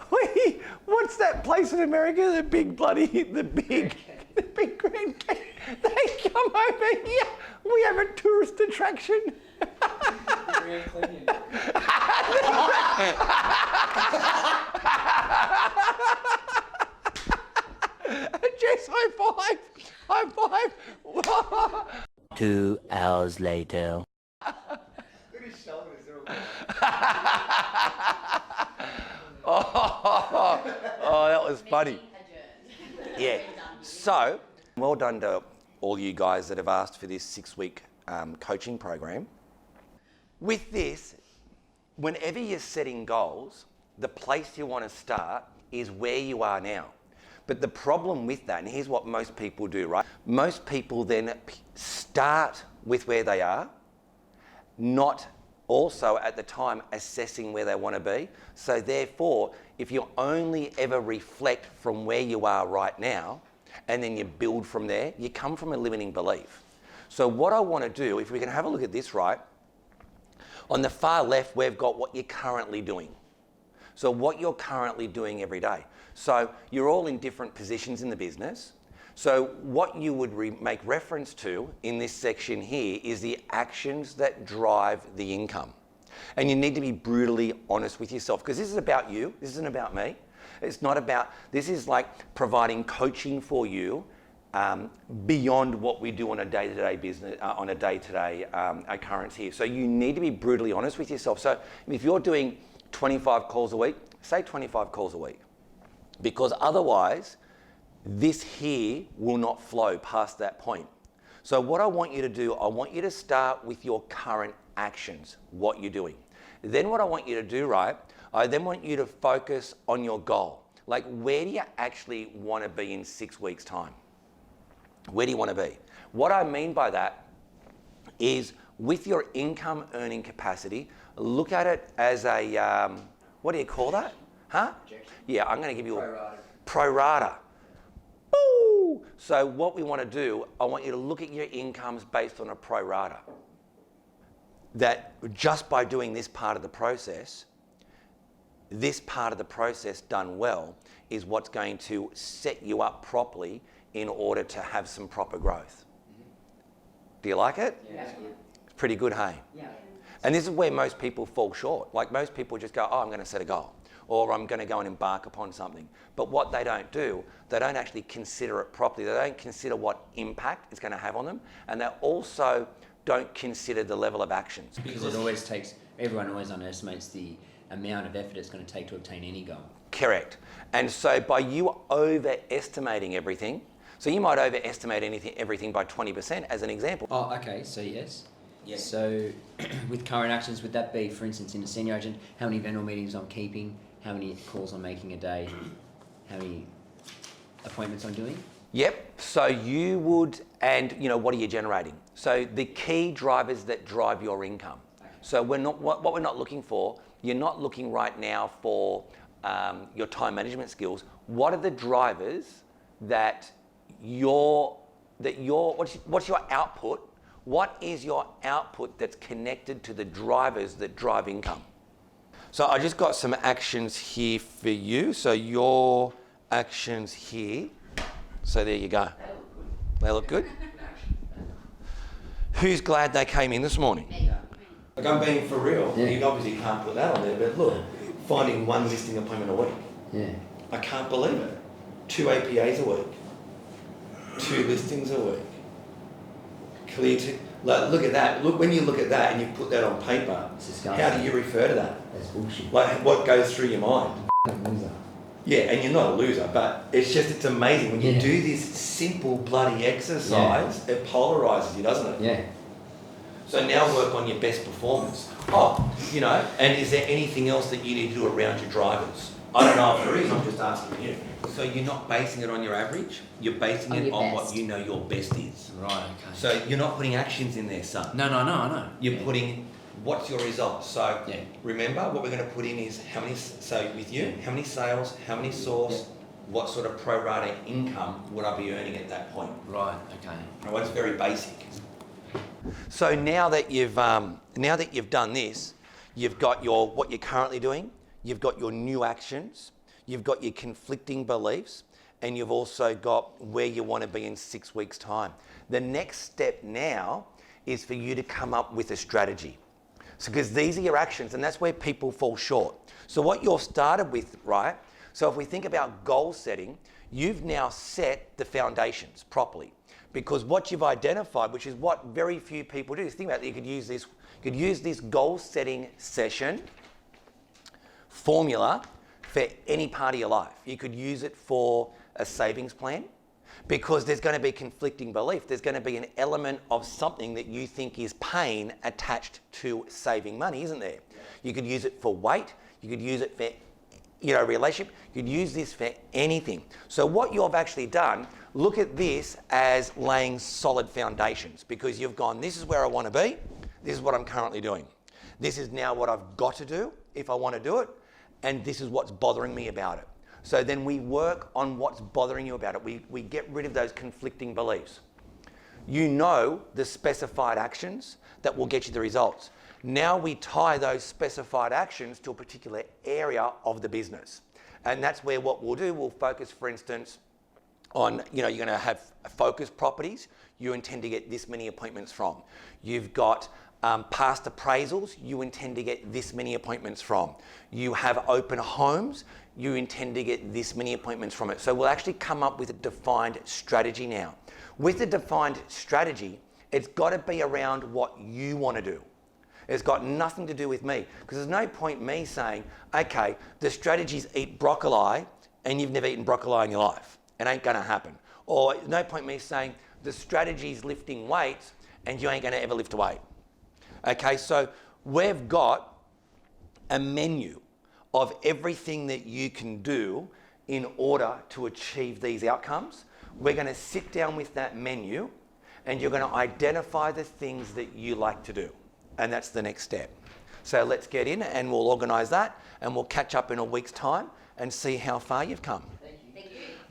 Wait, what's that place in America? The big Grand Canyon. They come over here. We have a tourist attraction. The Grand Canyon. Jess, high five. 2 hours later. Look at his shoulders, they're Oh, that was funny. Yeah. So, well done to all you guys that have asked for this 6-week coaching program. With this, whenever you're setting goals, the place you want to start is where you are now. But the problem with that, and here's what most people do, right? Most people then start with where they are, not also at the time assessing where they want to be. So therefore, if you only ever reflect from where you are right now, and then you build from there, you come from a limiting belief. So what I want to do, if we can have a look at this, right? On the far left, we've got what you're currently doing. So what you're currently doing every day. So you're all in different positions in the business. So what you would make reference to in this section here is the actions that drive the income. And you need to be brutally honest with yourself, because this is about you. This isn't about me. It's not about, this is like providing coaching for you beyond what we do on a day-to-day business, on a day-to-day occurrence here. So you need to be brutally honest with yourself. So if you're doing 25 calls a week, say 25 calls a week, because otherwise this here will not flow past that point. So what I want you to do, I want you to start with your current actions, what you're doing. Then what I want you to do, right, I then want you to focus on your goal. Like, where do you actually want to be in 6 weeks' time? Where do you want to be? What I mean by that is, with your income earning capacity, look at it as a, what do you call that? Huh? Yeah, I'm going to give you a pro rata. Woo! So what we want to do, I want you to look at your incomes based on a pro rata. That just by doing this part of the process done well is what's going to set you up properly in order to have some proper growth. Do you like it? Yeah. It's pretty good, hey? Yeah. And this is where most people fall short. Like, most people just go, oh, I'm going to set a goal, or I'm going to go and embark upon something. But what they don't do, they don't actually consider it properly. They don't consider what impact it's going to have on them. And they also don't consider the level of actions. Because it always takes, everyone always underestimates the amount of effort it's going to take to obtain any goal. Correct. And so by you overestimating everything, so you might overestimate everything by 20% as an example. Oh, okay, so yes. Yes. So with current actions, would that be, for instance, in a senior agent, how many vendor meetings I'm keeping, how many calls I'm making a day, how many appointments I'm doing? Yep. So you would, and you know, what are you generating? So the key drivers that drive your income. Okay. So we're not, what we're not looking for, you're not looking right now for your time management skills. What are the drivers that what's your output? What is your output that's connected to the drivers that drive income? So I just got some actions here for you. So your actions here. So there you go. They look good. Who's glad they came in this morning? Like, I'm being for real. Yeah. You obviously can't put that on there, but look, finding one listing appointment a week. Yeah. I can't believe it. 2 APAs a week. 2 listings a week. Clear to, look at that. Look, when you look at that and you put that on paper, how do you refer to that? That's bullshit. Like, what goes through your mind? Loser. Yeah, and you're not a loser, but it's amazing. When you do this simple bloody exercise, it polarizes you, doesn't it? Yeah. So now work on your best performance. Oh, you know, and is there anything else that you need to do around your drivers? I don't know if there is, I'm just asking you. So you're not basing it on your average, you're basing it on what you know your best is. Right, okay. So you're not putting actions in there, son. No, I know. You're putting, what's your result? So remember, what we're going to put in is how many, so with you, how many sales, how many source, what sort of pro rata income would I be earning at that point? Right. Okay. Well, it's very basic. So now that you've done this, you've got what you're currently doing, you've got your new actions, you've got your conflicting beliefs, and you've also got where you want to be in 6 weeks' time. The next step now is for you to come up with a strategy. So, because these are your actions, and that's where people fall short. So what you've started with, right? So if we think about goal setting, you've now set the foundations properly. Because what you've identified, which is what very few people do, is think about it, you could use this goal setting session formula for any part of your life. You could use it for a savings plan, because there's going to be conflicting belief. There's going to be an element of something that you think is pain attached to saving money, isn't there? You could use it for weight. You could use it for, relationship. You could use this for anything. So what you've actually done, look at this as laying solid foundations, because you've gone, this is where I want to be. This is what I'm currently doing. This is now what I've got to do if I want to do it. And this is what's bothering me about it. So then we work on what's bothering you about it. We get rid of those conflicting beliefs. You know the specified actions that will get you the results. Now we tie those specified actions to a particular area of the business. And that's where what we'll do, we'll focus, for instance, on, you're going to have focus properties. You intend to get this many appointments from. You've got past appraisals, you intend to get this many appointments from. You have open homes, you intend to get this many appointments from it. So we'll actually come up with a defined strategy now. With a defined strategy, it's got to be around what you want to do. It's got nothing to do with me, because there's no point me saying, okay, the strategy's eat broccoli and you've never eaten broccoli in your life. It ain't going to happen. Or no point me saying the strategy's lifting weights and you ain't going to ever lift a weight. Okay, so we've got a menu of everything that you can do in order to achieve these outcomes. We're going to sit down with that menu and you're going to identify the things that you like to do. And that's the next step. So let's get in and we'll organise that, and we'll catch up in a week's time and see how far you've come.